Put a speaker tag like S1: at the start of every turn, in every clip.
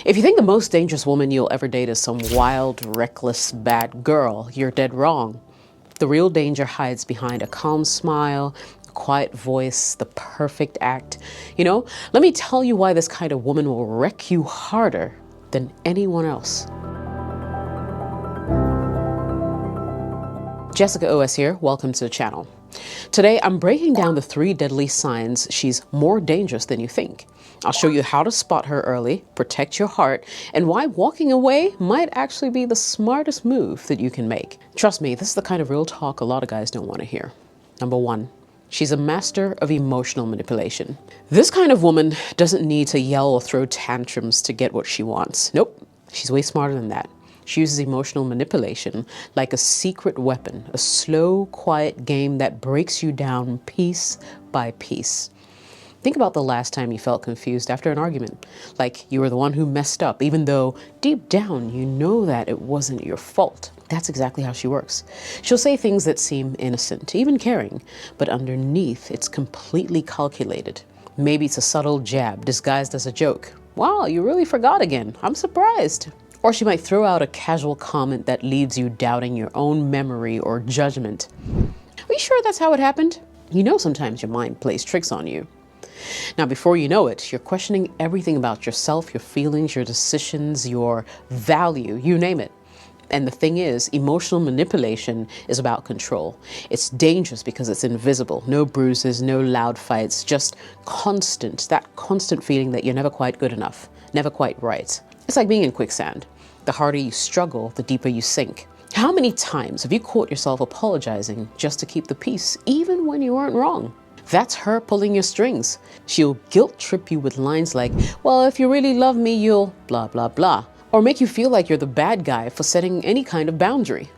S1: If you think the most dangerous woman you'll ever date is some wild, reckless, bad girl, you're dead wrong. The real danger hides behind a calm smile, a quiet voice, the perfect act. Let me tell you why this kind of woman will wreck you harder than anyone else. Jessica OS here, welcome to the channel. Today I'm breaking down the 3 deadly signs she's more dangerous than you think. I'll show you how to spot her early, protect your heart, and why walking away might actually be the smartest move that you can make. Trust me, this is the kind of real talk a lot of guys don't want to hear. Number 1. She's a master of emotional manipulation. This kind of woman doesn't need to yell or throw tantrums to get what she wants. Nope, she's way smarter than that. She uses emotional manipulation like a secret weapon, a slow, quiet game that breaks you down piece by piece. Think about the last time you felt confused after an argument, like you were the one who messed up, even though deep down you know that it wasn't your fault. That's exactly how she works. She'll say things that seem innocent, even caring, but underneath it's completely calculated. Maybe it's a subtle jab disguised as a joke. Wow, you really forgot again. I'm surprised. Or she might throw out a casual comment that leaves you doubting your own memory or judgment. Are you sure that's how it happened? Sometimes your mind plays tricks on you. Now, before you know it, you're questioning everything about yourself, your feelings, your decisions, your value, you name it. And the thing is, emotional manipulation is about control. It's dangerous because it's invisible. No bruises, no loud fights, just that constant feeling that you're never quite good enough, never quite right. It's like being in quicksand. The harder you struggle, the deeper you sink. How many times have you caught yourself apologizing just to keep the peace, even when you weren't wrong? That's her pulling your strings. She'll guilt trip you with lines like, well, if you really love me, you'll blah, blah, blah. Or make you feel like you're the bad guy for setting any kind of boundary.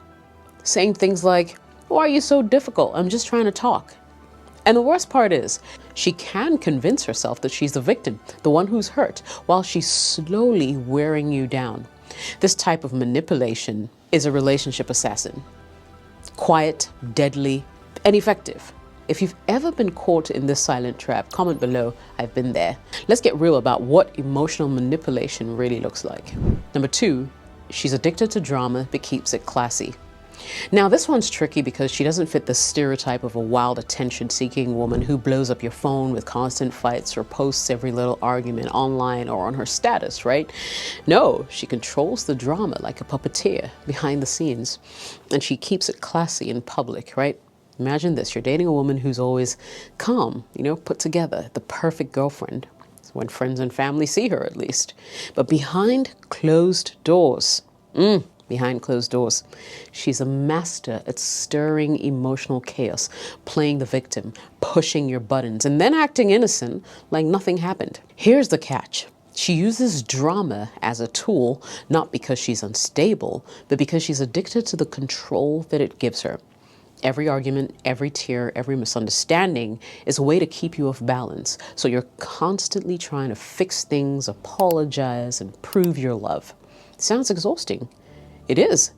S1: Saying things like, why are you so difficult? I'm just trying to talk. And the worst part is, she can convince herself that she's the victim, the one who's hurt, while she's slowly wearing you down. This type of manipulation is a relationship assassin. Quiet, deadly, and effective. If you've ever been caught in this silent trap, comment below. I've been there. Let's get real about what emotional manipulation really looks like. Number 2, she's addicted to drama but keeps it classy. Now, this one's tricky because she doesn't fit the stereotype of a wild, attention-seeking woman who blows up your phone with constant fights or posts every little argument online or on her status, right? No, she controls the drama like a puppeteer behind the scenes, and she keeps it classy in public, right? Imagine this, you're dating a woman who's always calm, put together, the perfect girlfriend, when friends and family see her at least. But behind closed doors, she's a master at stirring emotional chaos, playing the victim, pushing your buttons, and then acting innocent like nothing happened. Here's the catch. She uses drama as a tool, not because she's unstable, but because she's addicted to the control that it gives her. Every argument, every tear, every misunderstanding is a way to keep you off balance. So you're constantly trying to fix things, apologize, and prove your love. Sounds exhausting. It is.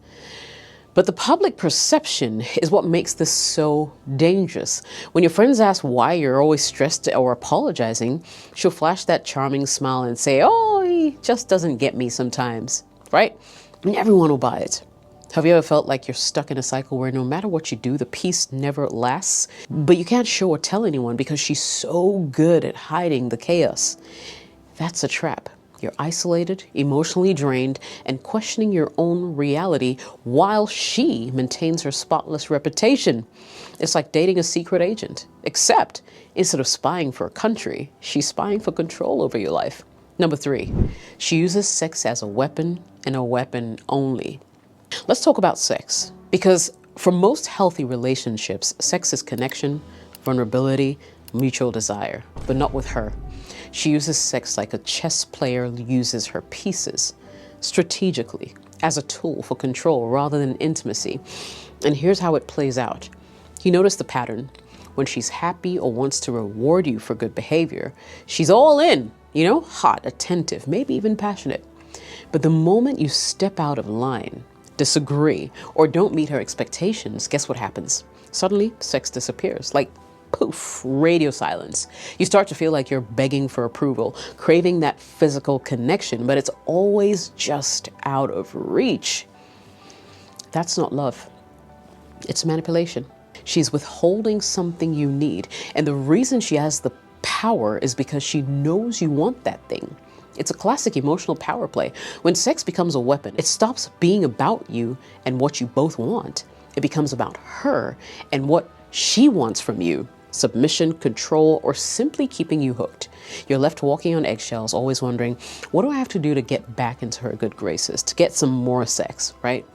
S1: But the public perception is what makes this so dangerous. When your friends ask why you're always stressed or apologizing, she'll flash that charming smile and say, oh, he just doesn't get me sometimes, right? And everyone will buy it. Have you ever felt like you're stuck in a cycle where no matter what you do, the peace never lasts, but you can't show or tell anyone because she's so good at hiding the chaos? That's a trap. You're isolated, emotionally drained, and questioning your own reality while she maintains her spotless reputation. It's like dating a secret agent, except instead of spying for a country, she's spying for control over your life. Number 3, she uses sex as a weapon and a weapon only. Let's talk about sex, because for most healthy relationships, sex is connection, vulnerability, mutual desire, but not with her. She uses sex like a chess player uses her pieces, strategically, as a tool for control rather than intimacy. And here's how it plays out. You notice the pattern. When she's happy or wants to reward you for good behavior, she's all in, hot, attentive, maybe even passionate. But the moment you step out of line, disagree, or don't meet her expectations, guess what happens? Suddenly, sex disappears, like poof, radio silence. You start to feel like you're begging for approval, craving that physical connection, but it's always just out of reach. That's not love. It's manipulation. She's withholding something you need. And the reason she has the power is because she knows you want that thing. It's a classic emotional power play. When sex becomes a weapon, it stops being about you and what you both want. It becomes about her and what she wants from you. Submission, control, or simply keeping you hooked. You're left walking on eggshells, always wondering, what do I have to do to get back into her good graces, to get some more sex, right?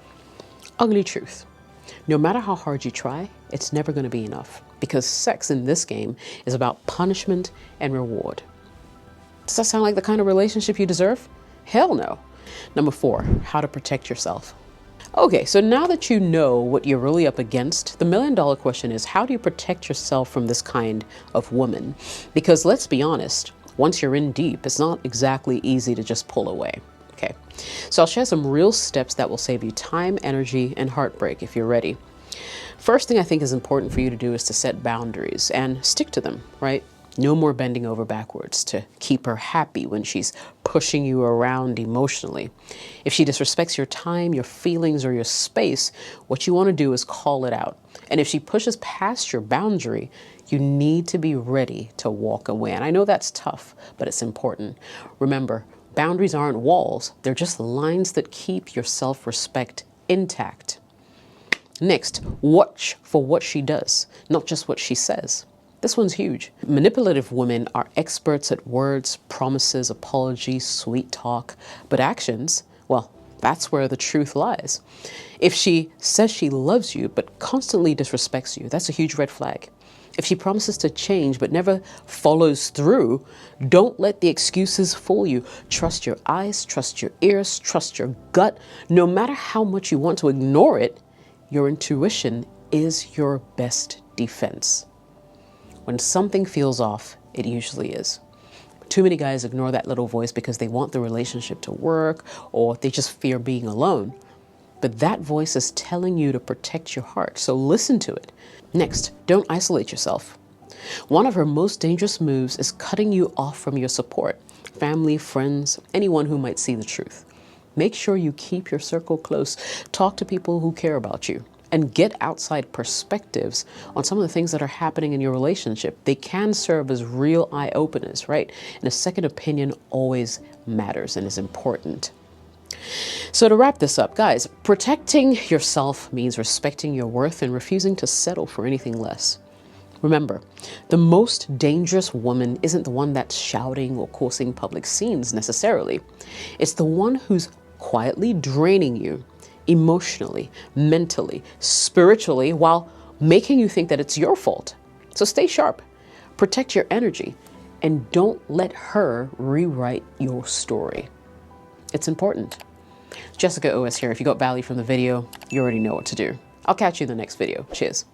S1: Ugly truth. No matter how hard you try, it's never going to be enough, because sex in this game is about punishment and reward. Does that sound like the kind of relationship you deserve? Hell no. Number 4, how to protect yourself. Okay, so now that you know what you're really up against, the million-dollar question is, how do you protect yourself from this kind of woman? Because let's be honest, once you're in deep, it's not exactly easy to just pull away. Okay, so I'll share some real steps that will save you time, energy, and heartbreak if you're ready. First thing I think is important for you to do is to set boundaries and stick to them, right? No more bending over backwards to keep her happy when she's pushing you around emotionally. If she disrespects your time, your feelings, or your space, what you want to do is call it out. And if she pushes past your boundary, you need to be ready to walk away. And I know that's tough, but it's important. Remember, boundaries aren't walls. They're just lines that keep your self-respect intact. Next, watch for what she does, not just what she says. This one's huge. Manipulative women are experts at words, promises, apologies, sweet talk, but actions, well, that's where the truth lies. If she says she loves you but constantly disrespects you, that's a huge red flag. If she promises to change but never follows through, don't let the excuses fool you. Trust your eyes, trust your ears, trust your gut. No matter how much you want to ignore it, your intuition is your best defense. When something feels off, it usually is. Too many guys ignore that little voice because they want the relationship to work or they just fear being alone. But that voice is telling you to protect your heart, so listen to it. Next, don't isolate yourself. One of her most dangerous moves is cutting you off from your support, family, friends, anyone who might see the truth. Make sure you keep your circle close. Talk to people who care about you and get outside perspectives on some of the things that are happening in your relationship. They can serve as real eye-openers, right? And a second opinion always matters and is important. So to wrap this up, guys, protecting yourself means respecting your worth and refusing to settle for anything less. Remember, the most dangerous woman isn't the one that's shouting or causing public scenes necessarily. It's the one who's quietly draining you emotionally, mentally, spiritually, while making you think that it's your fault. So stay sharp, protect your energy, and don't let her rewrite your story. It's important. Jessica OS here. If you got value from the video, you already know what to do. I'll catch you in the next video. Cheers.